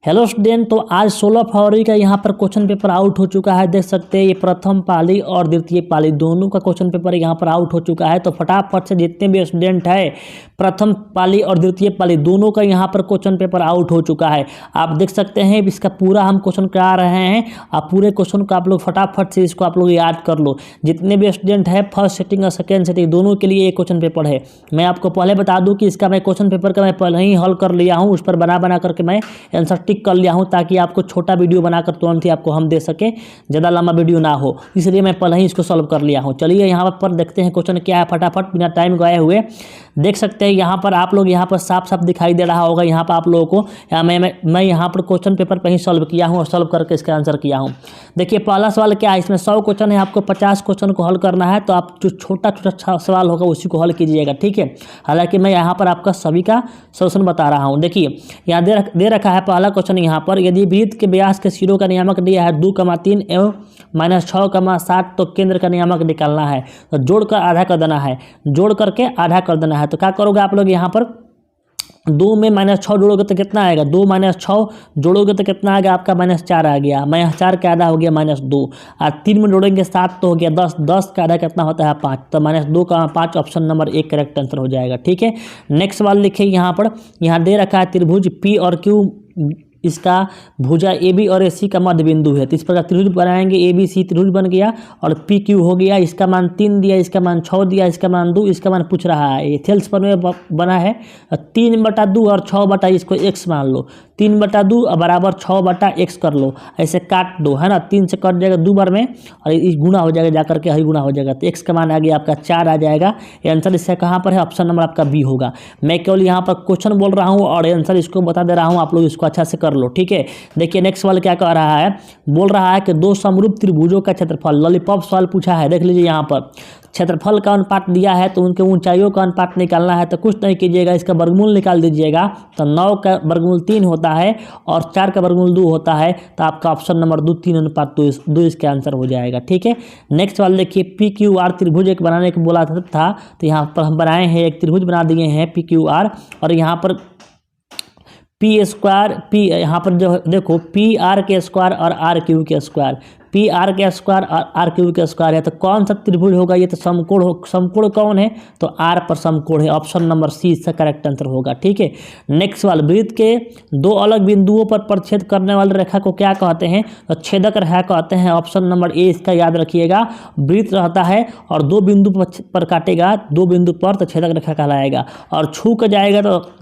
Hello student, तो आज 16 फरवरी का यहाँ पर क्वेश्चन पेपर आउट हो चुका है। देख सकते हैं ये प्रथम पाली और द्वितीय पाली दोनों का क्वेश्चन पेपर यहाँ पर आउट हो चुका है। तो फटाफट से जितने भी स्टूडेंट है प्रथम पाली और द्वितीय पाली दोनों का यहाँ पर क्वेश्चन पेपर आउट हो चुका है। आप देख सकते हैं इसका पूरा हम क्वेश्चन करा रहे हैं। आप पूरे क्वेश्चन को आप लोग फटाफट से इसको आप लोग याद कर लो। जितने भी स्टूडेंट है फर्स्ट सेटिंग और सेकेंड सेटिंग दोनों के लिए ये क्वेश्चन पेपर है। मैं आपको पहले बता दूँ कि इसका मैं क्वेश्चन पेपर का मैं पहले ही हल कर लिया हूँ, उस पर बना करके मैं आंसर टिक कर लिया हूं ताकि आपको छोटा वीडियो बनाकर तुरंत ही आपको हम दे सके, ज़्यादा लंबा वीडियो ना हो, इसलिए मैं पहले ही इसको सॉल्व कर लिया हूं। चलिए यहाँ पर देखते हैं क्वेश्चन क्या है फटाफट बिना टाइम गए हुए। देख सकते हैं यहाँ पर आप लोग यहाँ पर साफ साफ दिखाई दे रहा होगा यहाँ पर आप लोगों को। मैं यहाँ पर क्वेश्चन पेपर पर ही सॉल्व किया हूँ और सॉल्व करके इसका आंसर किया हूँ। देखिए पहला सवाल क्या है, इसमें 100 क्वेश्चन है, आपको 50 क्वेश्चन को हल करना है। तो आप जो छोटा छोटा सवाल होगा उसी को हल कीजिएगा, ठीक है। हालांकि मैं यहाँ पर आपका सभी का सोल्यूशन बता रहा हूँ। देखिए यहाँ दे रखा है पहला क्वेश्चन यहाँ पर, यदि वृत्त के व्यास के सिरों का नियामक दिया है 2,3 एवं -6,7 तो केंद्र का नियामक निकालना है। तो जोड़कर आधा कर देना है, जोड़ करके आधा कर देना है। तो क्या करोगे आप लोग यहाँ पर 2 में -6 जोड़ोगे तो कितना आएगा, 2 - 6 जोड़ोगे तो कितना आ गया आपका -4 आ गया। -4 का आधा हो गया -2 और 3 में जोड़ेंगे 7 तो हो गया 10, 10 का आधा कितना होता है 5। तो -2 का 5 ऑप्शन नंबर 1 करेक्ट आंसर हो जाएगा, ठीक है। नेक्स्ट सवाल लिखिए यहाँ पर, यहाँ दे रखा है त्रिभुज P और Q, इसका भुजा AB और AC का मध्य बिंदु है। तो इस प्रकार त्रिभुज बनाएंगे, ABC त्रिभुज बन गया और PQ हो गया। इसका मान 3 दिया, इसका मान 6 दिया, इसका मान 2, इसका मान पूछ रहा है। ये थेल्स पर में बना है 3/2 और 6 इसको x मान लो, 3/2 बराबर 6/x कर लो, ऐसे काट दो, है ना। 3 से कट जाएगा 2 बार में और इस गुना हो जाएगा, जाकर के हरी गुना हो जाएगा। तो x का मान आ गया आपका 4 आ जाएगा। ये आंसर इसका कहाँ पर है, ऑप्शन नंबर आपका B होगा। मैं केवल यहाँ पर क्वेश्चन बोल रहा हूँ और आंसर इसको बता दे रहा हूँ, आप लोग इसको अच्छा से कर लो, ठीक है। देखिए नेक्स्ट सवाल क्या कह रहा है, बोल रहा है कि 2 समरूप त्रिभुजों का क्षेत्रफल, लॉलीपॉप सवाल पूछा है। देख लीजिए यहाँ पर क्षेत्रफल का अनुपात दिया है तो उनके ऊंचाइयों का अनुपात निकालना है। तो कुछ नहीं कीजिएगा, इसका वर्गमूल निकाल दीजिएगा। तो 9 का वर्गमूल 3 होता है और 4 का वर्गमूल 2 होता है। तो आपका ऑप्शन नंबर 2 3:2 इसका आंसर हो जाएगा, ठीक है। नेक्स्ट सवाल देखिए, PQR त्रिभुज एक बनाने को बोला था। तो यहाँ पर हम बनाए हैं, एक त्रिभुज बना दिए हैं PQR और यहाँ पर P² यहाँ पर जो देखो PR के स्क्वायर और RQ के स्क्वायर, PR के स्क्वायर और RQ के स्क्वायर है। तो कौन सा त्रिभुज होगा, ये तो समकोण हो। समकोण कौन है, तो R पर समकोण है। ऑप्शन नंबर C इसका करेक्ट आंसर होगा, ठीक है। नेक्स्ट सवाल, वृत्त के 2 अलग बिंदुओं पर प्रच्छेद करने वाली रेखा को क्या कहते हैं, तो छेदक रेखा कहते हैं। ऑप्शन नंबर A इसका याद रखिएगा। वृत्त रहता है और 2 बिंदु पर काटेगा, 2 बिंदु पर, तो छेदक रेखा कहलाएगा। और छू कर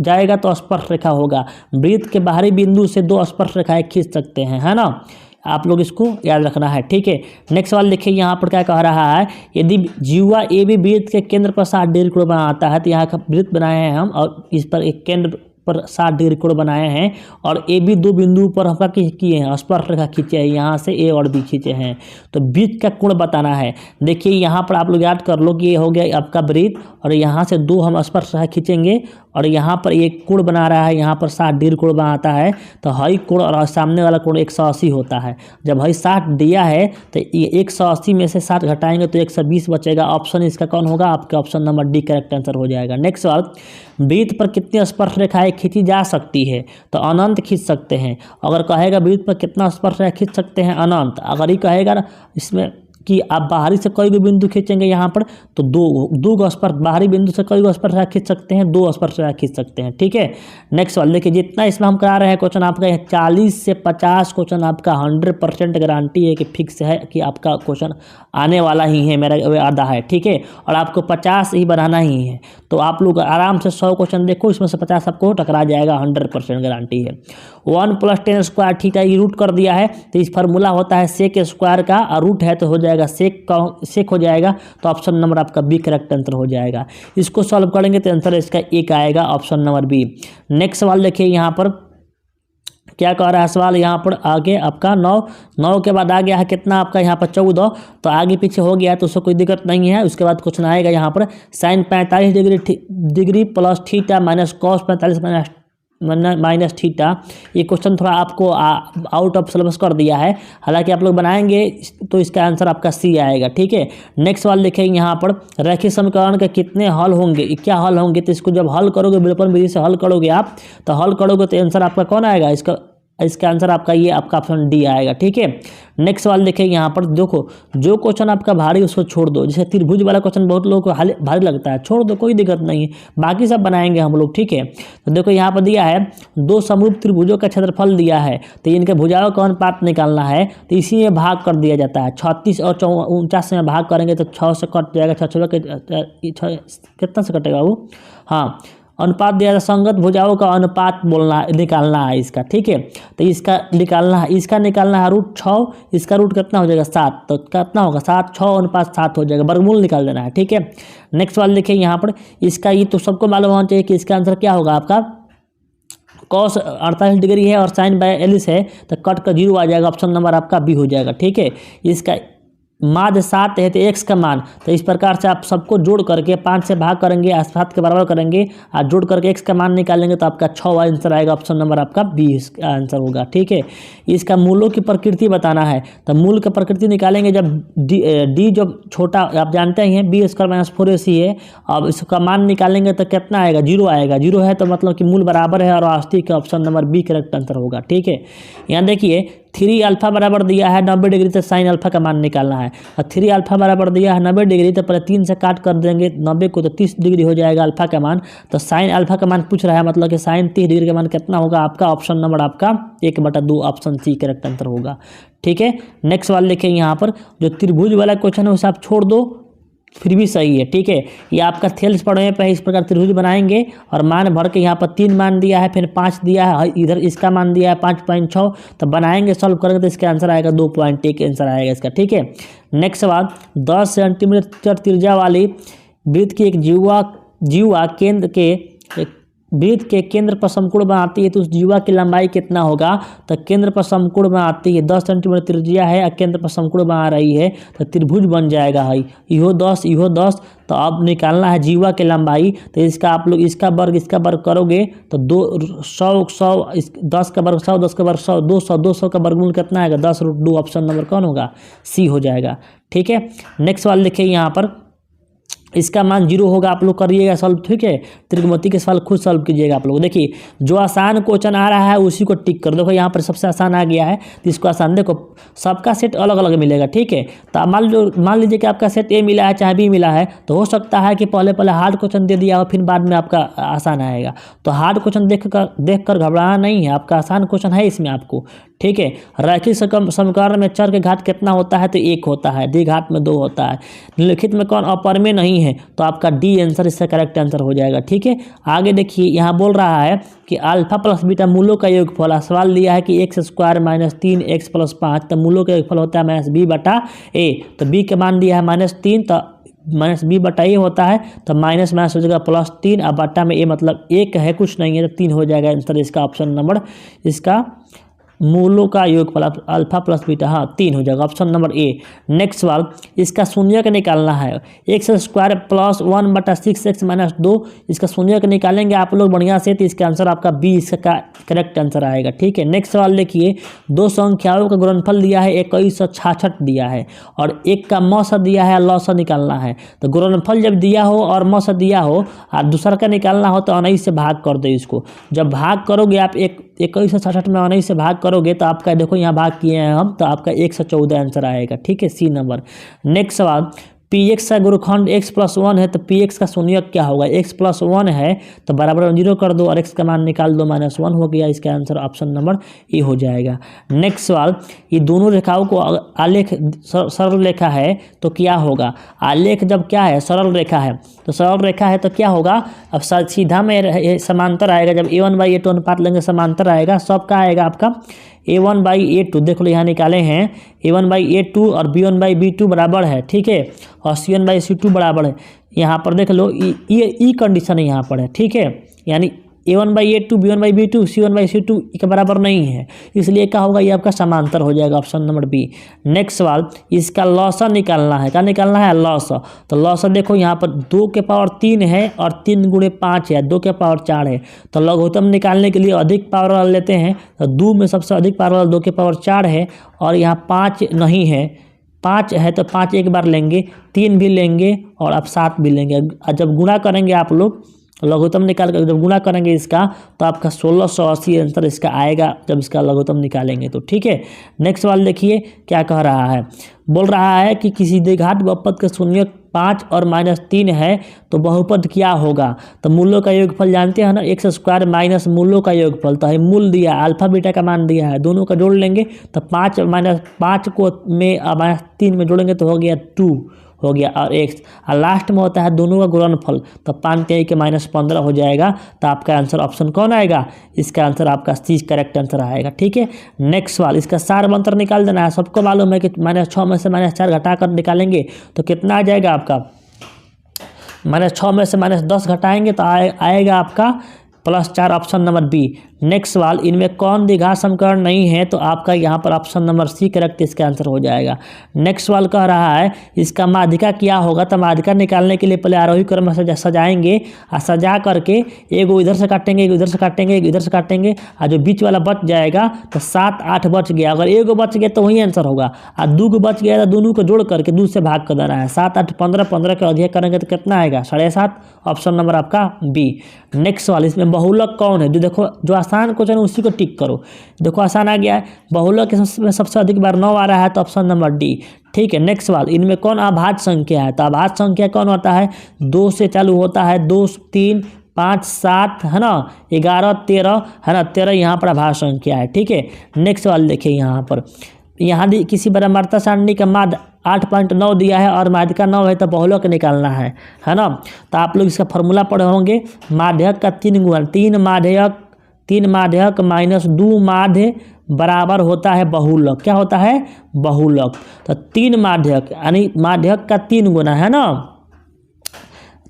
जाएगा तो स्पर्श रेखा होगा। वृत्त के बाहरी बिंदु से 2 स्पर्श रेखाएं खींच सकते हैं, है ना। आप लोग इसको याद रखना है, ठीक है। नेक्स्ट सवाल देखिए यहाँ पर क्या कह रहा है, यदि जीवा AB वृत्त के केंद्र पर 60 डिग्री कोण बनाता है। तो यहाँ का वृत्त बनाए हैं हम और इस पर एक केंद्र पर 60 डिग्री कोण बनाए हैं और AB 2 बिंदु पर हम किए हैं, स्पर्श रेखा खींचे हैं, यहाँ से A और B खींचे हैं। तो वृत्त का कोण बताना है। देखिए यहाँ पर आप लोग याद कर लो कि ये हो गया आपका वृत्त और यहाँ से 2 हम स्पर्श रेखा खींचेंगे और यहाँ पर एक कोण बना रहा है, यहाँ पर 60 डिग्री कोण बनाता है। तो हई कोण और सामने वाला कोण 180 होता है। जब हई 60 दिया है तो ये 180 में से 60 घटाएंगे तो 120 बचेगा। ऑप्शन इसका कौन होगा, आपका option number D correct answer हो जाएगा। नेक्स्ट सवाल, वृत्त पर कितनी स्पर्श रेखाएं खींची जा सकती है, तो अनंत खींच सकते हैं। अगर कहेगा वृत्त पर कितना स्पर्श रेखा खींच सकते हैं, अनंत। अगर ये कहेगा इसमें कि आप बाहरी से कोई भी बिंदु खींचेंगे यहाँ पर तो दो स्पर्श, बाहरी बिंदु से कोई स्पर्श रेखा खींच सकते हैं, 2 स्पर्श रेखा खींच सकते हैं, ठीक है। नेक्स्ट सवाल देखिए, जितना इसमें हम करा रहे हैं क्वेश्चन आपका 40 से 50 क्वेश्चन आपका 100% गारंटी है कि फिक्स है कि आपका क्वेश्चन आने वाला ही है, मेरा आधा है, ठीक है। और आपको 50 ही बनाना ही है। तो आप लोग आराम से 100 क्वेश्चन देखो, इसमें से 50 आपको टकरा जाएगा, 100% गारंटी है। 1 + 10 स्क्वायर थीटा ये रूट कर दिया है। तो इस फार्मूला होता है सेक स्क्वायर का और रूट है तो हो जाएगा सेक हो जाएगा। तो ऑप्शन नंबर आपका B करेक्ट आंसर हो जाएगा। इसको सॉल्व करेंगे तो आंसर इसका 1 आएगा, ऑप्शन नंबर B। नेक्स्ट सवाल देखिए यहाँ पर क्या कह रहा है सवाल, यहाँ पर आगे आपका 9 के बाद आ गया है कितना आपका यहाँ पर 14। तो आगे पीछे हो गया है तो उससे कोई दिक्कत नहीं है। उसके बाद क्वेश्चन आएगा यहाँ पर sin 45 degree plus theta minus cos 45 minus theta. ये क्वेश्चन थोड़ा आपको आउट ऑफ सिलेबस कर दिया है, हालांकि आप लोग बनाएंगे तो इसका आंसर आपका C आएगा, ठीक है। नेक्स्ट सवाल देखेंगे यहाँ पर, रैखिक समीकरण के कितने हल होंगे, क्या हल होंगे। तो इसको जब हल करोगे विलोपन विधि से हल करोगे आप, तो हल करोगे तो आंसर आपका कौन आएगा, इसका इसका आंसर आपका ये आपका ऑप्शन डी आएगा। ठीक है, नेक्स्ट सवाल देखिए यहाँ पर। देखो जो क्वेश्चन आपका भारी उसको छोड़ दो, जैसे त्रिभुज वाला क्वेश्चन बहुत लोगों को भारी लगता है, छोड़ दो, कोई दिक्कत नहीं है, बाकी सब बनाएंगे हम लोग। ठीक है, तो देखो यहाँ पर दिया है दो समरूप त्रिभुजों का क्षेत्रफल दिया है, तो इनके भुजाओं का अनुपात निकालना है, तो इसी में भाग कर दिया जाता है। 36 और 49 में भाग करेंगे तो 6 से कट जाएगा, 6 कितना से कटेगा वो, हाँ अनुपात दिया था, संगत भुजाओं का अनुपात निकालना है इसका। ठीक है, तो इसका निकालना है, इसका निकालना है √6, इसका रूट कितना हो जाएगा 7, तो कितना होगा 7, 6 अनुपात 7 हो जाएगा, वर्गमूल निकाल देना है। ठीक है, नेक्स्ट सवाल देखिए यहाँ पर। इसका ये तो सबको मालूम होना चाहिए कि इसका आंसर क्या होगा आपका, cos 48 डिग्री है और sin 42 है, तो कट का 0 आ जाएगा, ऑप्शन नंबर आपका बी हो जाएगा। ठीक है, इसका माध्य 7 है तो x का मान, तो इस प्रकार से आप सबको जोड़ करके 5 से भाग करेंगे, 7 के बराबर करेंगे और जोड़ करके x का मान निकालेंगे, तो आपका 6 आंसर आएगा, ऑप्शन नंबर आपका बी इसका आंसर होगा। ठीक है, इसका मूलों की प्रकृति बताना है, तो मूल की प्रकृति निकालेंगे जब d जब छोटा, आप जानते ही हैं b² - 4ac है, अब इसका मान निकालेंगे तो कितना आएगा 0 आएगा, 0 है तो मतलब कि मूल बराबर है और वास्तविक का option number B correct answer होगा। ठीक है, यहाँ देखिए 3 अल्फा बराबर दिया है 90 डिग्री, तो साइन अल्फा का मान निकालना है, और 3 अल्फा बराबर दिया है 90 डिग्री, तो पहले 3 से काट कर देंगे 90 को, तो 30 डिग्री हो जाएगा अल्फा का मान, तो साइन अल्फा का मान पूछ रहा है, मतलब कि साइन 30 डिग्री का मान कितना होगा आपका, ऑप्शन नंबर आपका 1/2 ऑप्शन सी करेक्ट आंसर होगा। ठीक है, नेक्स्ट सवाल देखिए यहाँ पर। जो त्रिभुज वाला क्वेश्चन है उसे आप छोड़ दो, फिर भी सही है। ठीक है, ये आपका थेल्स पढ़ने पे इस प्रकार त्रिभुज बनाएंगे और मान भर के यहाँ पर 3 मान दिया है, फिर 5 दिया है, इधर इसका मान दिया है 5.6, तो बनाएंगे सॉल्व करेंगे तो इसका आंसर आएगा 2.1 आंसर आएगा इसका। ठीक है, नेक्स्ट सवाल। 10 सेंटीमीटर त्रिज्या वाली वृत्त की एक जीवा वृत्त के केंद्र पर समकोण बनाती है, तो उस जीवा की लंबाई कितना होगा, तो केंद्र पर समकोण बनाती है, 10 सेंटीमीटर त्रिज्या है और केंद्र पर समकोण बना रही है, तो त्रिभुज बन जाएगा है, इहो 10, तो अब निकालना है जीवा की लंबाई, तो इसका आप लोग इसका वर्ग करोगे तो 100 10 का वर्ग 100, 10 का वर्ग 100, 200 का वर्गमूल कितना आएगा 10√2, ऑप्शन नंबर कौन होगा, सी हो जाएगा। ठीक है, नेक्स्ट सवाल देखिए यहाँ पर। इसका मान 0 होगा, आप लोग करिएगा सॉल्व। ठीक है, त्रिकोणमिति के सवाल खुद सॉल्व कीजिएगा आप लोग। देखिए जो आसान क्वेश्चन आ रहा है उसी को टिक कर, देखो यहाँ पर सबसे आसान आ गया है, तो इसको आसान, देखो सबका सेट अलग अलग मिलेगा। ठीक है, तो मान लीजिए कि आपका सेट ए मिला है चाहे बी मिला है, तो हो सकता है कि पहले हार्ड क्वेश्चन दे दिया और फिर बाद में आपका आसान आएगा, तो हार्ड क्वेश्चन देख कर घबराना नहीं है, आपका आसान क्वेश्चन है इसमें आपको। ठीक है, रैखिक समीकरण में चर के घात कितना होता है, तो 1 होता है, द्विघात में 2 होता है, निम्नलिखित में कौन अपर में नहीं है, तो आपका डी आंसर इसका करेक्ट आंसर हो जाएगा। ठीक है, आगे देखिए यहाँ बोल रहा है कि अल्फा प्लस बीटा मूलों का योगफल, सवाल दिया है कि x² - 3x + 5, तो मूलों का योगफल होता है -b/a, तो b के मान दिया है -3, तो -b/a होता है, तो माइनस हो जाएगा +3, अब बट्टा में a मतलब 1 है, कुछ नहीं है, तो 3 हो जाएगा आंसर इसका, ऑप्शन नंबर इसका मूलों का योगफल अल्फा प्लस बीटा, हाँ 3 हो जाएगा, ऑप्शन नंबर ए। नेक्स्ट सवाल। इसका शून्यक निकालना है, x² + 1/6x - 2, इसका शून्यक निकालेंगे आप लोग बढ़िया से, तो इसका आंसर आपका बी इसका करेक्ट आंसर आएगा। ठीक है, नेक्स्ट सवाल देखिए। दो संख्याओं का गुणनफल दिया है 2166 दिया है, और एक का मौसा दिया है, लौसा निकालना है, तो गुणनफल जब दिया हो और मौसा दिया हो और दूसरा का निकालना हो तो 19 से भाग कर दो इसको। जब भाग करोगे आप 2166 में 19 से भाग करोगे तो आपका देखो यहाँ भाग किए हैं हम, तो आपका 114 आंसर आएगा। ठीक है, सी नंबर। नेक्स्ट सवाल। px का गुणनखंड x + 1 है, तो px का शून्यक क्या होगा, x + 1 है तो बराबर 0 कर दो और x का मान निकाल दो, -1 हो गया, इसका आंसर ऑप्शन नंबर ए हो जाएगा। नेक्स्ट सवाल। ये दोनों रेखाओं को आलेख सरल रेखा है तो क्या होगा, आलेख जब क्या है सरल रेखा है, तो सरल रेखा है तो क्या होगा, अब सीधा में समांतर आएगा, जब a1/a2 अनुपात लेंगे समांतर आएगा, सब का आएगा आपका a1/a2, देख लो यहाँ निकाले हैं, a1/a2 और b1/b2 बराबर है। ठीक है, और c1/c2 बराबर है, यहाँ पर देख लो ये कंडीशन यहाँ पर है। ठीक है, यानी a1/a2 b1/b2 c1/c2 के बराबर नहीं है, इसलिए क्या होगा, ये आपका समांतर हो जाएगा, ऑप्शन नंबर बी। नेक्स्ट सवाल। इसका लौसा निकालना है, क्या निकालना है, लौसा, तो लौसा देखो यहाँ पर 2 के पावर 3 है और 3 × 5 है, 2 के पावर 4 है, तो लघुत्तम निकालने के लिए अधिक पावर वाला लेते हैं, तो 2 में सबसे अधिक पावर वाला 2 के पावर 4 है, और यहाँ 5 नहीं है, 5 है तो 5 एक बार लेंगे, 3 भी लेंगे और अब 7 भी लेंगे, जब गुणा करेंगे आप लोग लघुत्तम निकाल कर जब गुणा करेंगे इसका तो आपका 1680 आंसर इसका आएगा जब इसका लघुत्तम निकालेंगे तो। ठीक है, नेक्स्ट सवाल देखिए क्या कह रहा है। बोल रहा है कि किसी द्विघात बहुपद के शून्य 5 और -3 है तो बहुपद क्या होगा। तो मूलों का योगफल जानते हैं ना, x² माइनस मूलों का योगफल। तो है मूल दिया, अल्फा बीटा का मान दिया है, दोनों का जोड़ लेंगे तो 5 -5 को में -3 में जोड़ेंगे तो हो गया 2 हो गया और x, और लास्ट में होता है दोनों का गुणनफल। तो 5 के -15 हो जाएगा। तो आपका आंसर ऑप्शन कौन आएगा, इसका आंसर आपका सी करेक्ट आंसर आएगा। ठीक है, नेक्स्ट सवाल, इसका सार मंत्र निकाल देना है। सबको मालूम है कि -6 में से -4 घटा कर निकालेंगे तो कितना आ जाएगा आपका, -6 में से -10 घटाएंगे तो आएगा आपका +4, ऑप्शन नंबर बी। नेक्स्ट सवाल, इनमें कौन द्विघात समीकरण नहीं है तो आपका यहाँ पर ऑप्शन नंबर सी करेक्ट इसका आंसर हो जाएगा। नेक्स्ट सवाल कह रहा है इसका माध्यिका क्या होगा। तो माध्यिका निकालने के लिए पहले आरोही क्रम में सजाएंगे और सजा करके एगो इधर से काटेंगे, एगो इधर से काटेंगे, एगो इधर से काटेंगे और जो बीच वाला बच जाएगा तो 7 8 बच गया। अगर एगो बच गया तो वही आंसर होगा और 2 को बच गया तो दोनों को जोड़ करके 2 से भाग कर देना है। 7 8 15, 15 का अधिक करेंगे तो कितना आएगा 7.5, ऑप्शन नंबर आपका बी। नेक्स्ट सवाल, इसमें बहुलक कौन है। जो देखो जो आसान क्वेश्चन है उसी को टिक करो। देखो आसान आ गया है, बहुलक में सबसे अधिक बार 9 आ रहा है तो ऑप्शन नंबर डी। ठीक है, नेक्स्ट सवाल, इनमें कौन अभाज्य संख्या है। तो अभाज्य संख्या कौन होता है, 2 से चालू होता है, 2 3 5 7 है ना, 11 13 है ना, 13 यहाँ पर अभाज्य संख्या है। ठीक है, नेक्स्ट सवाल देखिए यहाँ पर, यहाँ किसी बराबरता सारणी का माध्य 8.9 दिया है और माध्यिका 9 है तो बहुलक निकालना है ना। तो आप लोग इसका फॉर्मूला पढ़े होंगे, माध्यक का 3 गुणन, 3 माध्यक माइनस 2 माध्य बराबर होता है बहुलक। क्या होता है, बहुलक। तो 3 माध्यक यानी माध्यक का 3 गुना है ना।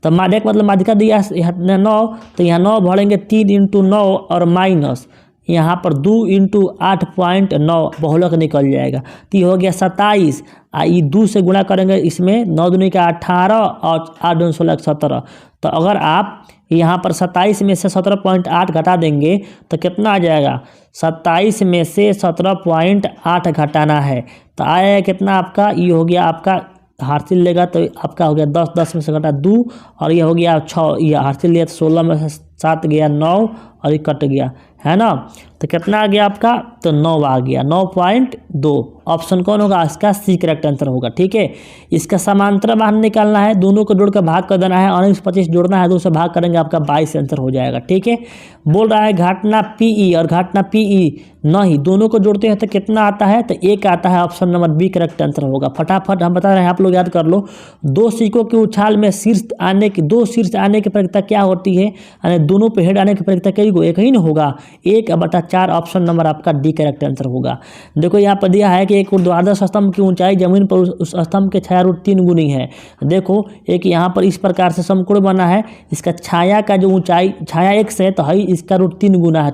तो माध्यक मतलब माध्यिका दिया है 9, तो यहाँ 9 भरेंगे 3 × 9 और माइनस यहाँ पर 2 × 8.9 बहुलक निकल जाएगा। तो ये हो गया 27 ये 2 से गुणा करेंगे, इसमें 9 दूनी का 18 और 8 दूनी 16 17। तो अगर आप यहाँ पर 27 में से 17.8 घटा देंगे तो कितना आ जाएगा, 27 में से 17.8 घटाना है तो आएगा कितना आपका, ये हो गया आपका हासिल लेगा तो आपका हो गया 10, 10 में से घटा 2 और ये हो गया 6, ये हासिल लिया तो 16 में से 7 गया 9 और ये कट गया है ना। तो कितना आ गया आपका, तो 9 आ गया, 9.2। ऑप्शन कौन होगा, इसका सी करेक्ट आंसर होगा। ठीक है, इसका समांतर बाहर निकालना है, दोनों को जोड़कर भाग कर देना है और 25 जोड़ना है, 2 से भाग करेंगे आपका 22 आंसर हो जाएगा। ठीक है, बोल रहा है घाटना पीई और घाटना पीई नहीं, दोनों को जोड़ते हैं तो कितना आता है, तो 1 आता है, option number B correct answer होगा। फटाफट हम बता रहे हैं, आप लोग याद कर लो। 2 सिक्कों के उछाल में शीर्ष आने की 2 शीर्ष आने की प्रक्रिया क्या होती है, यानी दोनों पे हेड आने की प्रक्रिया कई को एक ही ना होगा, 1/4, ऑप्शन नंबर आपका डी करेक्ट आंसर होगा। देखो यहाँ पर दिया है कि एक ऊर्ध्वाधर स्तंभ की ऊंचाई जमीन पर उस स्तंभ के छाया रूट 3 गुनी है। देखो एक यहाँ पर इस प्रकार से समकोण बना है, इसका छाया का जो ऊंचाई छाया x है तो है इसका रूट 3 गुना है,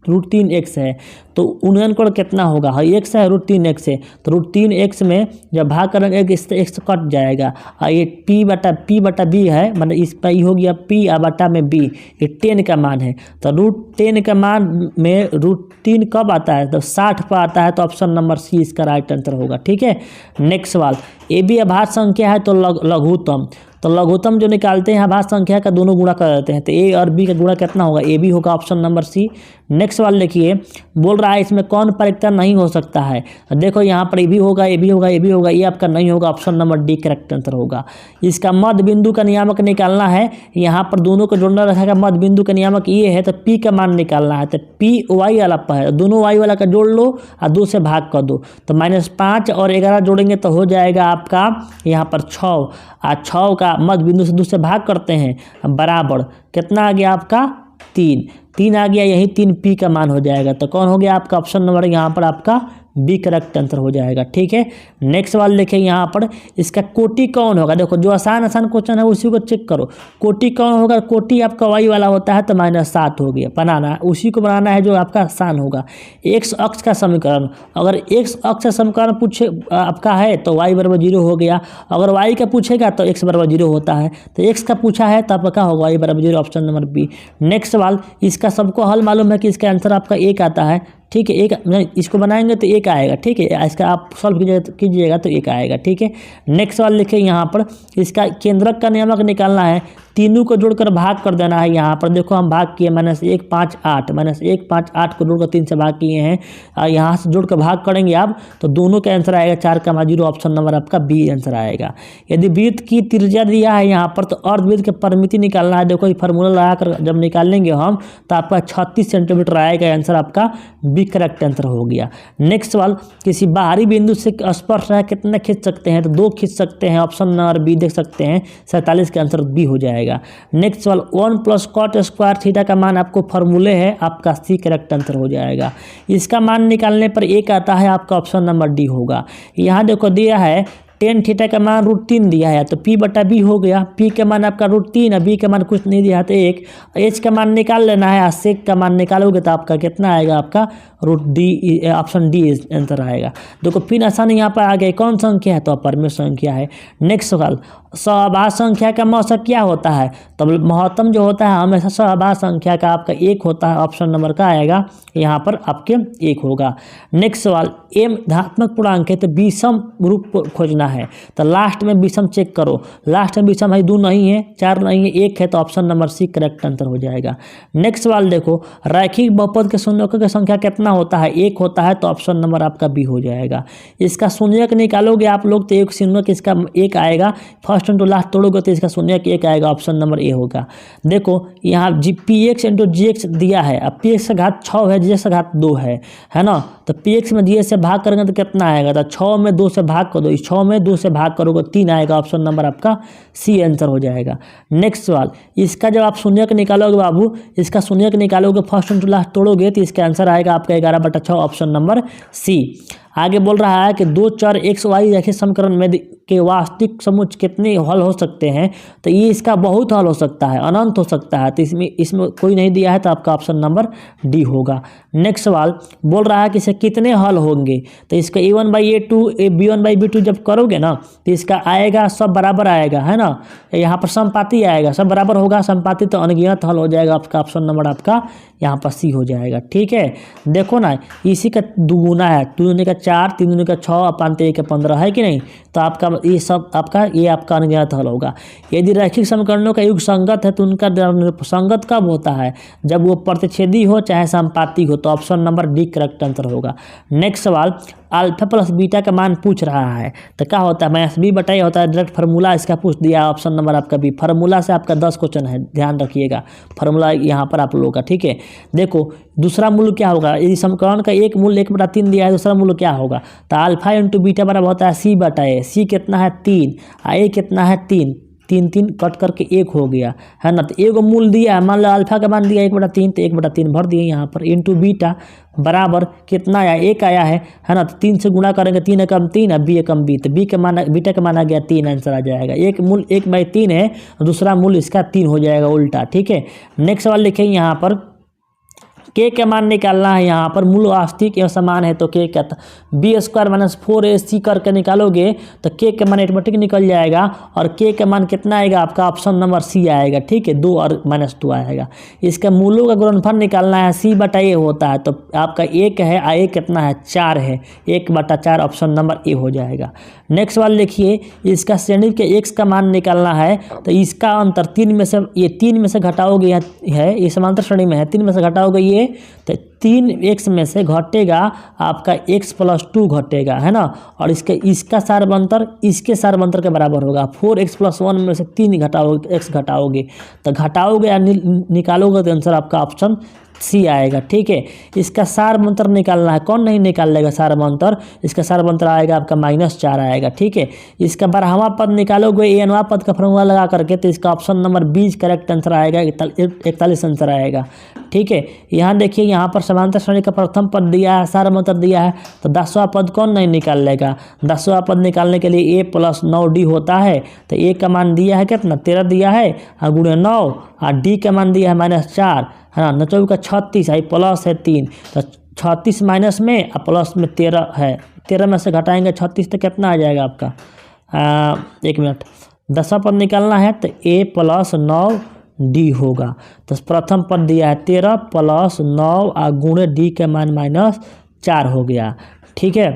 √3x है। तो उन्नयन कोण कितना होगा, है x है √3x है, तो √3x में जब भाग करेंगे x कट जाएगा और ये p/b है, मतलब इस पर ही हो गया p/b में b, ये 10 का मान है। तो √10 का मान में √3 कब आता है, तो 60 पर आता है, तो ऑप्शन नंबर सी इसका राइट आंसर होगा। ठीक है, नेक्स्ट सवाल, ए बी अभाज्य संख्या है तो लघुत्तम, तो लघुत्तम जो निकालते हैं अभाज्य संख्या का दोनों गुणा कर देते हैं, तो ए और बी का गुणा कितना होगा, ए बी होगा, ऑप्शन नंबर सी। नेक्स्ट सवाल देखिए, बोल रहा है इसमें कौन परिक्तर नहीं हो सकता है। देखो यहाँ पर ए भी होगा, ए भी होगा, ए भी होगा, ये आपका नहीं होगा, option number D correct answer होगा। इसका मध्य बिंदु का नियामक निकालना है, यहाँ पर दोनों को जोड़ना रखेगा, मध्य बिंदु का नियामक ये है तो पी का मान निकालना है, तो पी वाई वाला पर है, दोनों वाई वाला का जोड़ लो और 2 से भाग कर दो, तो -5 और 11 जोड़ेंगे तो हो जाएगा आपका यहाँ पर 6 और 6 का मध्य बिंदु से 2 से भाग करते हैं बराबर कितना आ गया आपका 3 आ गया, यही 3 पी का मान हो जाएगा। तो कौन हो गया आपका ऑप्शन नंबर यहाँ पर आपका बी करेक्ट आंसर हो जाएगा। ठीक है, नेक्स्ट सवाल देखिए यहाँ पर, इसका कोटि कौन होगा। देखो जो आसान क्वेश्चन है उसी को चेक करो, कोटि कौन होगा, कोटि आपका वाई वाला होता है तो -7 हो गया, बनाना उसी को बनाना है जो आपका आसान होगा। x अक्ष का समीकरण, अगर x अक्ष का समीकरण पूछे आपका है तो y = 0 हो गया, अगर y का पूछेगा तो x = 0 होता है, तो x का पूछा है तो आपका होगा y = 0, option number B. Next सवाल, इसका सबको हल मालूम है कि इसका आंसर आपका 1 आता है। ठीक है, एक इसको बनाएंगे तो 1 आएगा। ठीक है, इसका आप सॉल्व कीजिएगा तो 1 आएगा। ठीक है, नेक्स्ट सवाल लिखिए यहाँ पर, इसका केंद्रक का नियामक निकालना है, तीनों को जोड़कर भाग कर देना है। यहाँ पर देखो हम भाग किए -1 5 8 -1 5 8 को जोड़कर 3 से भाग किए हैं। यहाँ से जोड़कर भाग करेंगे आप तो दोनों का आंसर आएगा 4,0। ऑप्शन नंबर आपका बी आंसर आएगा। यदि वृत्त की त्रिज्या दिया है यहाँ पर तो अर्धवृत्त की परिमिति निकालना है। देखो ये फार्मूला लगाकर जब निकालेंगे हम तो आपका 36 सेंटीमीटर आएगा। आंसर आपका बी करेक्ट आंसर हो गया। नेक्स्ट सवाल, किसी बाहरी बिंदु से स्पर्श है कितने खींच सकते हैं तो 2 खींच सकते हैं। ऑप्शन नंबर बी देख सकते हैं 47 का आंसर बी हो जाएगा। नेक्स्ट सवाल, 1 + cot² थीटा का मान आपको फॉर्मूले है, आपका सी करेक्ट आंसर हो जाएगा। इसका मान निकालने पर एक आता है, आपका ऑप्शन नंबर डी होगा। यहाँ देखो दिया है tan थीटा का मान √3 दिया है तो p/b हो गया। p का मान आपका √3 है, b का मान कुछ नहीं दिया है तो 1। h का मान निकाल लेना है, sec का मान निकालोगे तो आपका कितना आएगा, आपका √d ऑप्शन डी आंसर आएगा। देखो फिर आसान यहाँ पर आ गया, कौन संख्या है तो अपरिमेय संख्या है। नेक्स्ट सवाल, सहभाज्य संख्या का मौसक क्या होता है तो महत्तम जो होता है हमेशा सहभाज्य संख्या का आपका 1 होता है। ऑप्शन नंबर का आएगा यहाँ पर आपके 1 होगा। नेक्स्ट सवाल, m धनात्मक पूर्णांक है तो विषम रूप खोजना है तो लास्ट में विषम चेक करो। लास्ट में विषम है 2 नहीं है, 4 नहीं है, 1 है तो option number C correct answer हो जाएगा। नेक्स्ट सवाल देखो, रैखिक बहुपद के शून्यकों की संख्या कितना होता है, 1 होता है तो ऑप्शन नंबर आपका बी हो जाएगा। इसका शून्यक निकालोगे आप लोग तो एक शून्यक इसका 1 आएगा। फर्स्ट इंटू लास्ट तोड़ोगे तो इसका शून्यक 1 आएगा। ऑप्शन नंबर ए होगा। देखो यहाँ px × gx दिया है, अब px का घात 6 है, gx का घात 2 है ना, तो px में gx से भाग करेंगे तो कितना आएगा तो 6 में 2 से भाग कर दो, इस 6 में 2 से भाग करोगे 3 आएगा। ऑप्शन नंबर आपका सी आंसर हो जाएगा। नेक्स्ट सवाल, इसका जब आप शून्यक निकालोगे बाबू, इसका शून्यक निकालोगे फर्स्ट इंटू लास्ट तोड़ोगे तो इसका आंसर आएगा आपका 11/6। Option number C. आगे बोल रहा है कि 2 चर x y रेखीय समीकरण में के वास्तविक समुच्चय कितने हल हो सकते हैं तो ये इसका बहुत हल हो सकता है, अनंत हो सकता है, तो इसमें कोई नहीं दिया है तो आपका ऑप्शन नंबर डी होगा। नेक्स्ट सवाल बोल रहा है कि इसे कितने हल होंगे तो इसका a1/a2 b1/b2 जब करोगे ना तो इसका आएगा सब बराबर आएगा, है ना, यहाँ पर समपाती आएगा, सब बराबर होगा, समपाती तो अनगिनत हल हो जाएगा। आपका ऑप्शन नंबर आपका यहाँ पर सी हो जाएगा। ठीक है, देखो ना इसी का दुगुना है, 2 दूनी का 4, 3 दूनी का 6, अपान 3 का 15 है कि नहीं, तो आपका ये सब ये आपका अनगिनत हल होगा। यदि रैखिक समीकरणों का युग संगत है तो उनका संगत कब होता है, जब वो प्रतिच्छेदी हो चाहे समपाती हो, तो option number D correct answer होगा। नेक्स्ट सवाल, अल्फा प्लस बीटा का मान पूछ रहा है तो क्या होता है, -b/a होता है, डायरेक्ट फार्मूला इसका पूछ दिया। ऑप्शन नंबर आपका बी, फार्मूला से आपका 10 क्वेश्चन है, ध्यान रखिएगा फार्मूला यहाँ पर आप लोगों का। ठीक है, देखो दूसरा मूल्य क्या होगा, यदि समीकरण का एक मूल्य 1/3 दिया है, दूसरा मूल्य क्या होगा तो अल्फा × बीटा बराबर होता है c/a। सी कितना है 3, a कितना है 3, 3 कट करके 1 हो गया, है ना, तो एगो मूल दिया है, मान लो अल्फा का मान दिया 1/3 तो 1/3 भर दिए यहाँ पर, इंटू बीटा बराबर कितना आया 1 आया है ना, तो 3 से गुणा करेंगे, 3 एकम 3 b एकम b, तो b का मान बीटा का माना गया 3 आंसर आ जाएगा। एक मूल 1/3 है, दूसरा मूल इसका 3 हो जाएगा उल्टा। ठीक है, नेक्स्ट सवाल लिखें यहाँ पर, के का मान निकालना है। यहाँ पर मूल वास्तविक या समान है तो के क्या b² - 4ac करके निकालोगे तो के का मान ऑटोमेटिक निकल जाएगा और के का मान कितना आएगा आपका ऑप्शन नंबर सी आएगा। ठीक है, 2 और -2 आएगा। इसका मूलों का गुणनफल निकालना है, c/a होता है तो आपका 1 है, a कितना है 4 है, 1/4 ऑप्शन नंबर ए हो जाएगा। नेक्स्ट सवाल देखिए, इसका श्रेणी के x का मान निकालना है तो इसका अंतर 3 में से, ये 3 में से घटाओगे है, ये समांतर श्रेणी में है, 3 में से घटाओगे ये तो 3x में से घटेगा आपका x + 2 घटेगा, है ना, और इसका सारबंतर इसके सारबंतर के बराबर होगा। 4x + 1 में से 3 घटाओगे, x घटाओगे तो घटाओगे या निकालोगे तो आंसर आपका ऑप्शन सी आएगा। ठीक है, इसका सारबंतर निकालना है, कौन नहीं निकाल लेगा सारबंतर, इसका सारबंतर आएगा आपका -4 आएगा। ठीक है, इसका 12वां पद निकालोगे a-वां पद का फॉर्मूला लगा करके तो इसका option number B correct answer आएगा, 41 आंसर आएगा। ठीक है, यहाँ देखिए यहाँ पर समांतर श्रेणी का प्रथम पद दिया है, सारबंतर दिया है तो 10वां पद कौन नहीं निकाल लेगा। 10वां पद निकालने के लिए a + 9d होता है तो a का मान दिया है कितना 13 दिया है और गुणे 9 और d का मान दिया है -4, है ना, 9 का 36 है, प्लस है 3 तो 36 माइनस में और प्लस में 13 है, 13 में से घटाएंगे 36 तो कितना आ जाएगा आपका 1 मिनट, 10वां पद निकालना है तो a + 9d होगा। तो प्रथम पद दिया है 13 + 9 और गुणे d के मान -4 हो गया। ठीक है,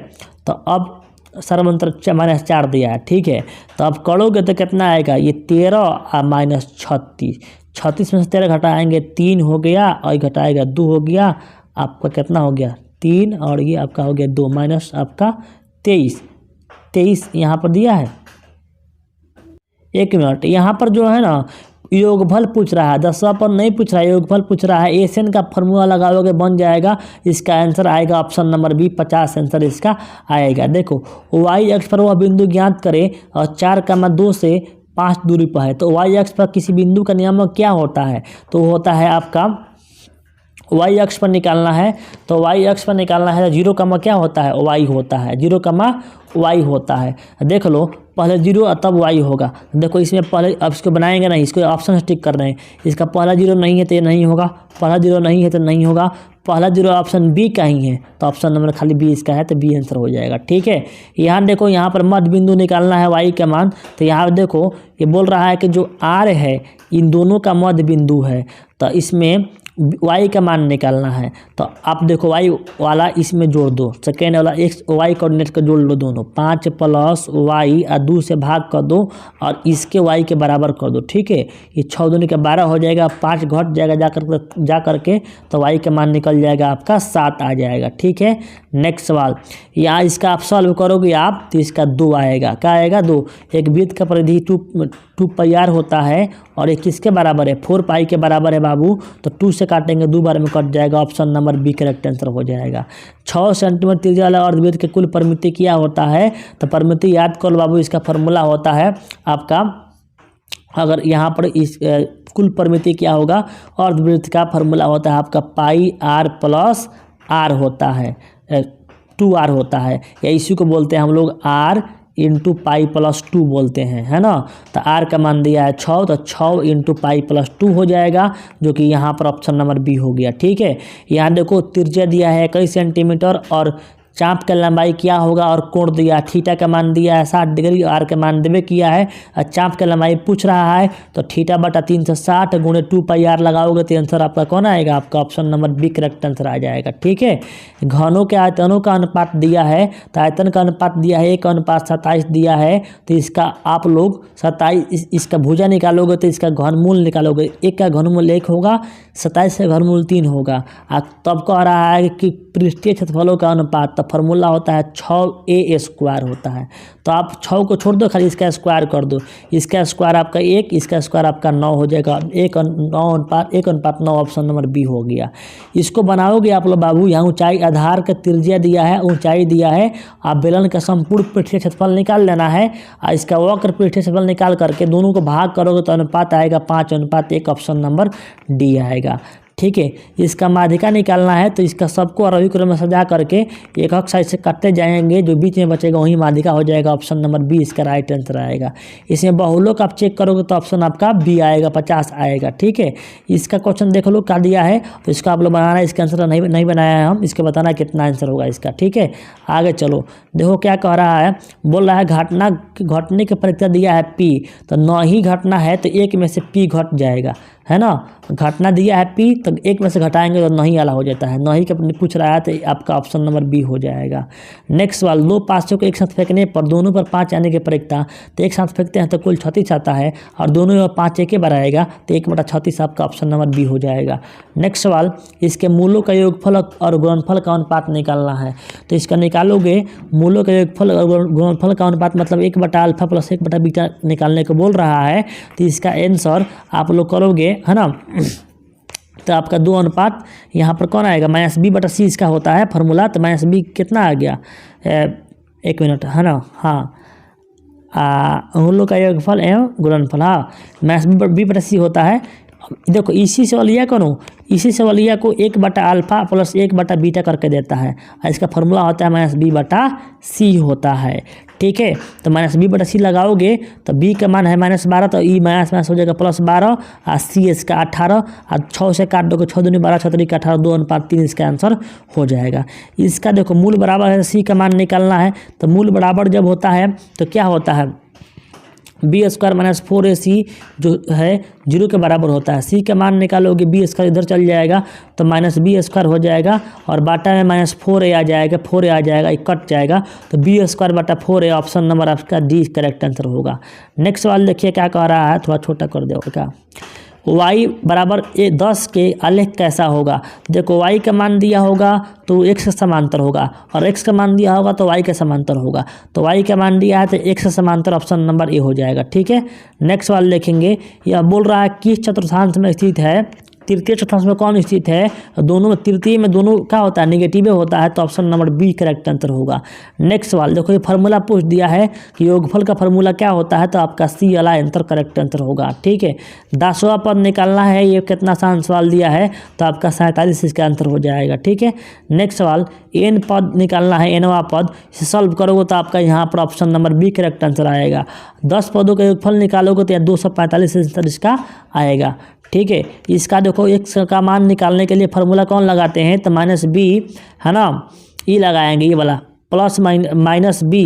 तो अब सर्वंतर -4 दिया है, ठीक है। तो अब करोगे तो कितना आएगा, ये 13 और -36, 36 में से 13 घटाएंगे 3 हो गया, और घटाएगा 2 हो गया, आपका कितना हो गया 3, और ये आपका हो गया 2 माइनस आपका 23 यहाँ पर दिया है। 1 मिनट, यहाँ पर जो है ना योगफल पूछ रहा है, 10 पर नहीं पूछ रहा है, योगफल पूछ रहा है। एसएन का फॉर्मूला लगाओगे बन जाएगा, इसका आंसर आएगा ऑप्शन नंबर बी, 50 आंसर इसका आएगा। देखो वाई अक्ष पर वह बिंदु ज्ञात करें और 4,2 से 5 दूरी पर है। तो वाई अक्ष पर किसी बिंदु का नियामक क्या होता है, तो होता है आपका वाई अक्ष पर निकालना है, तो वाई अक्ष पर निकालना है, 0, क्या होता है, वाई होता है, 0, वाई होता है। देख लो पहले 0 तब वाई होगा। देखो इसमें पहले अब इसको बनाएंगे नहीं, इसको ऑप्शन टिक कर रहे हैं। इसका पहला 0 नहीं है तो ये नहीं होगा, पहला 0 नहीं है तो नहीं होगा, पहला 0 ऑप्शन बी का ही है, तो ऑप्शन नंबर खाली बी इसका है, तो बी आंसर हो जाएगा, ठीक है। यहाँ देखो यहाँ पर मध्य बिंदु निकालना है वाई का मान, तो यहाँ देखो ये बोल रहा है कि जो आर है इन दोनों का मध्य बिंदु है, तो इसमें वाई का मान निकालना है। तो आप देखो वाई वाला इसमें जोड़ दो, सेकेंड वाला एक्स वाई कोऑर्डिनेट का जोड़ लो दोनों, 5 + वाई और 2 से भाग कर दो और इसके वाई के बराबर कर दो, ठीक है। ये 6 दूनी का 12 हो जाएगा, 5 घट जाएगा जा करके, तो वाई का मान निकल जाएगा आपका 7 आ जाएगा, ठीक है। नेक्स्ट सवाल, यहाँ इसका आप सॉल्व करोगे आप तो इसका 2 आएगा, क्या आएगा 2। एक वृत्त का परिधि 2 πr होता है और एक किसके बराबर है, 4 पाई के बराबर है बाबू, तो 2 से काटेंगे 2 बार में कट जाएगा, option number B correct answer हो जाएगा। 6 सेंटीमीटर त्रिज्या वाला अर्धवृत्त के कुल परिमिति क्या होता है, तो परिमिति याद कर लो बाबू, इसका फॉर्मूला होता है आपका, अगर यहाँ पर इस कुल परिमिति क्या होगा, अर्धवृत्त का फॉर्मूला होता है आपका πr + r होता है, 2r होता है, या इसी को बोलते हैं हम लोग r × पाई + 2 बोलते हैं, है ना। तो r का मान दिया है 6, तो 6 × पाई + 2 हो जाएगा, जो कि यहाँ पर ऑप्शन नंबर बी हो गया, ठीक है। यहाँ देखो त्रिज्या दिया है 21 सेंटीमीटर और चाप का लंबाई क्या होगा और कोण दिया, थीटा का मान दिया है 60 डिग्री, आर का मान देवे किया है, और चाप का लंबाई पूछ रहा है, तो θ/360 × 2 πr लगाओगे तो आंसर आपका कौन आएगा, आपका option number B correct answer आ जाएगा, ठीक है। घनों के आयतनों का अनुपात दिया है, तो आयतन का अनुपात दिया है 1:27 दिया है, तो इसका आप लोग 27 इसका भुजा निकालोगे तो इसका घनमूल निकालोगे, 1 का घनमूल 1 होगा, 27 का घनमूल 3 होगा। तब कह रहा है कि पृष्ठीय क्षेत्रफलों का अनुपात, फॉर्मूला होता है 6a² होता है, तो आप 6 को छोड़ दो, खाली इसका स्क्वायर कर दो, इसका स्क्वायर आपका 1, इसका स्क्वायर आपका 9 हो जाएगा, 1:9 ऑप्शन नंबर बी हो गया। इसको बनाओगे आप लोग बाबू, यहाँ ऊंचाई आधार का त्रिज्या दिया है, ऊंचाई दिया है, आप बेलन का संपूर्ण पृष्ठीय क्षेत्रफल निकाल लेना है, और इसका वक्र पृष्ठीय क्षेत्रफल निकाल करके दोनों को भाग करोगे तो अनुपात आएगा 5:1, ऑप्शन नंबर डी आएगा, ठीक है। इसका माध्यिका निकालना है, तो इसका सबको आरोही क्रम में सजा करके एक अक्ष साइड से काटते जाएंगे, जो बीच में बचेगा वही माध्यिका हो जाएगा, ऑप्शन नंबर बी इसका राइट आंसर आएगा। इसमें बहुलोक आप चेक करोगे तो ऑप्शन आपका बी आएगा, 50 आएगा, ठीक है। इसका क्वेश्चन देख लो क्या दिया है, तो इसका आप लोग बनाना है, इसका आंसर नहीं बनाया है हम, इसके बताना कितना आंसर होगा इसका, ठीक है। आगे चलो, देखो क्या कह रहा है, बोल रहा है घटने की प्रक्रिया दिया है पी, तो 9 ही घटना है तो 1 में से पी घट जाएगा, है ना। घटना दिया है पी, तो 1 में से घटाएंगे तो नहीं वाला हो जाता है, नहीं का पूछ रहा है, तो आपका ऑप्शन नंबर बी हो जाएगा। नेक्स्ट सवाल, 2 पाँचों को एक साथ फेंकने पर दोनों पर 5 आने की प्रक्रिया, तो एक साथ फेंकते हैं तो कुल 36 आता है, और दोनों में 5 एक बार आएगा, तो 1/36 आपका ऑप्शन नंबर बी हो जाएगा। नेक्स्ट सवाल, इसके मूलों का योगफल और गुणनफल का अनुपात निकालना है, तो इसका निकालोगे मूलों का योगफल और गुणनफल का अनुपात, मतलब 1/α + 1/β निकालने को बोल रहा है, तो इसका आंसर आप लोग करोगे, है ना, तो आपका 2 यहाँ पर कौन आएगा, -b/c इसका होता है फॉर्मूला, तो -b कितना आ गया, 1 मिनट, है ना, हाँ, उन लोग का योगफल एवं गुणनफल, हाँ, -b/c होता है। देखो इसी सवालिया को नो, इसी सवालिया को 1/α + 1/β करके देता है, और इसका फॉर्मूला होता है -b/c होता है, ठीक है। तो -b/c लगाओगे तो b का मान है -12, तो ई माइनस हो जाएगा +12, और c इसका 18, और 6 से काट दोगे, 6 दूनी 12, 6 3 18, 2:3 इसका आंसर हो जाएगा। इसका देखो मूल बराबर है, c का मान निकालना है, तो मूल बराबर जब होता है तो क्या होता है, बी स्क्वायर माइनस 4ac जो है 0 के बराबर होता है। सी का मान निकालोगे बी स्क्वायर इधर चल जाएगा तो माइनस बी स्क्वायर हो जाएगा और बाटा में माइनस 4a आ जाएगा, 4a आ जाएगा, ये कट जाएगा तो बी स्क्वायर बटा 4a ऑप्शन नंबर आपका डी करेक्ट आंसर होगा। नेक्स्ट सवाल देखिए क्या कह रहा है, थोड़ा छोटा कर दो क्या। y बराबर 10 के आलेख कैसा होगा। देखो y का मान दिया होगा तो x के समांतर होगा और x का मान दिया होगा तो y के समांतर होगा। तो y का मान दिया है तो x के समांतर ऑप्शन नंबर ए हो जाएगा। ठीक है, नेक्स्ट सवाल देखेंगे। यह बोल रहा है किस चतुर्थांश में स्थित है, तृतीय चतुर्थांश में कौन स्थित है। दोनों में, तृतीय में दोनों क्या होता है, निगेटिव होता है तो option number B correct answer होगा। नेक्स्ट सवाल देखो, ये फार्मूला पूछ दिया है कि योगफल का फार्मूला क्या होता है तो आपका सी वाला आंसर करेक्ट आंसर होगा। ठीक है, 10वां पद निकालना है, ये कितना आसान सवाल दिया है तो आपका 47 इसका आंसर हो जाएगा। ठीक है, नेक्स्ट सवाल एन पद निकालना है, एनवां पद, इसे सॉल्व करोगे तो आपका यहाँ पर option number B correct answer आएगा। 10 पदों का योगफल निकालोगे तो 245 आंसर इसका आएगा। ठीक है, इसका देखो एक्स का मान निकालने के लिए फार्मूला कौन लगाते हैं तो माइनस बी है ना, ई लगाएंगे, ये वाला प्लस माइनस बी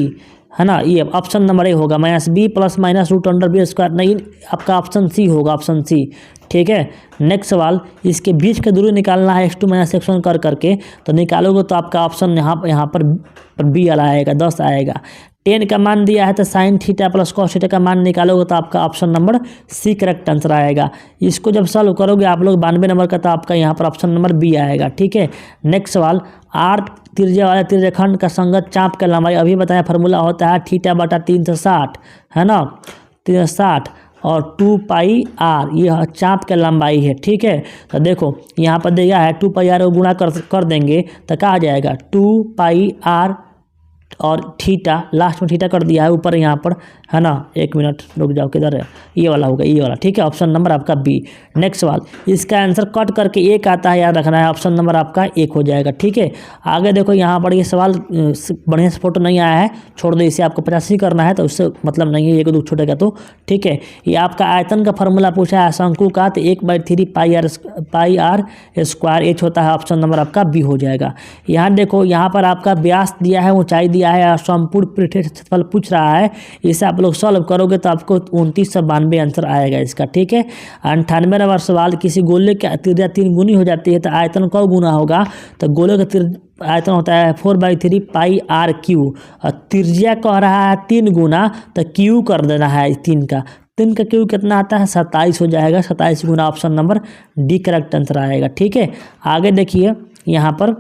है ना, ये ऑप्शन नंबर ए होगा। Minus B plus minus root under B square, नहीं आपका ऑप्शन सी होगा, ऑप्शन सी। ठीक है, नेक्स्ट सवाल, इसके बीच का दूरी निकालना है x2 माइनस x1 कर करके, तो निकालोगे तो आपका ऑप्शन यहाँ पर बी वाला आएगा, 10 आएगा। 10 का मान दिया है तो sine theta plus cos theta का मान निकालोगे तो आपका option number C correct answer आएगा। इसको जब सॉल्व करोगे आप लोग 92 नंबर का तो आपका यहाँ पर ऑप्शन नंबर बी आएगा। ठीक है, नेक्स्ट सवाल, आर त्रिज्या वाले त्रिज्याखंड का संगत चाप का लंबाई, अभी बताया फार्मूला होता है थीटा बटा 360 है ना, 360 और 2 पाई आर, यह चाप का लंबाई है। ठीक है, तो देखो यहाँ पर दिया है 2 पाई आर को गुणा कर देंगे तो क्या आ जाएगा 2 पाई आर और थीटा, लास्ट में थीटा कर दिया है ऊपर यहाँ पर है ना, एक मिनट रुक जाओ, किधर है, ये वाला होगा, ये वाला। ठीक है, ऑप्शन नंबर आपका बी। नेक्स्ट सवाल, इसका आंसर कट करके एक आता है, याद रखना है, ऑप्शन नंबर आपका एक हो जाएगा। ठीक है, आगे देखो यहाँ पर ये सवाल बढ़िया से फोटो नहीं आया है, छोड़ दो इसे, आपको 85 करना है तो उससे मतलब नहीं है, एक दो छूटेगा तो। ठीक है, ये आपका आयतन का फार्मूला पूछा है शंकु का, तो 1/3 पाई आर स्क्वायर एच होता है, ऑप्शन नंबर आपका बी हो जाएगा। यहाँ देखो, यहाँ पर आपका व्यास दिया है, ऊंचाई दिया है, संपूर्ण पृष्ठीय क्षेत्रफल पूछ रहा है, इसे आप लोग सॉल्व करोगे तो आपको 2992 आंसर आएगा इसका। ठीक है, 98 नंबर सवाल, किसी गोले की त्रिज्या 3 गुनी हो जाती है तो आयतन कब गुना होगा, तो गोले का आयतन होता है 4/3 पाई आर क्यू, और त्रिज्या कह रहा है 3 गुना तो क्यू कर देना है 3 का क्यू कितना आता है 27 हो जाएगा, 27 गुना option number D correct answer आएगा। ठीक है, आगे देखिए यहाँ पर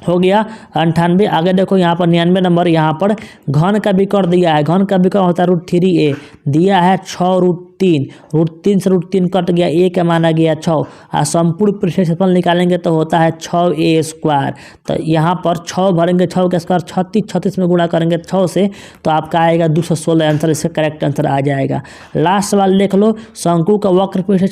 हो गया 98। आगे देखो यहाँ पर 99 नंबर, यहाँ पर घन का विकर्ण दिया है, घन का विकर्ण होता है √3a, दिया है 6√3, √3 से √3 कट गया, a का माना गया 6, और संपूर्ण पृष्ठीय क्षेत्रफल निकालेंगे तो होता है 6a²। तो यहाँ पर 6 भरेंगे, 6 का स्क्वायर 36 में गुणा करेंगे 6 से तो आपका आएगा 216 आंसर, इसका करेक्ट आंसर आ जाएगा। लास्ट सवाल देख लो, शंकु का वक्र पृष्ठीय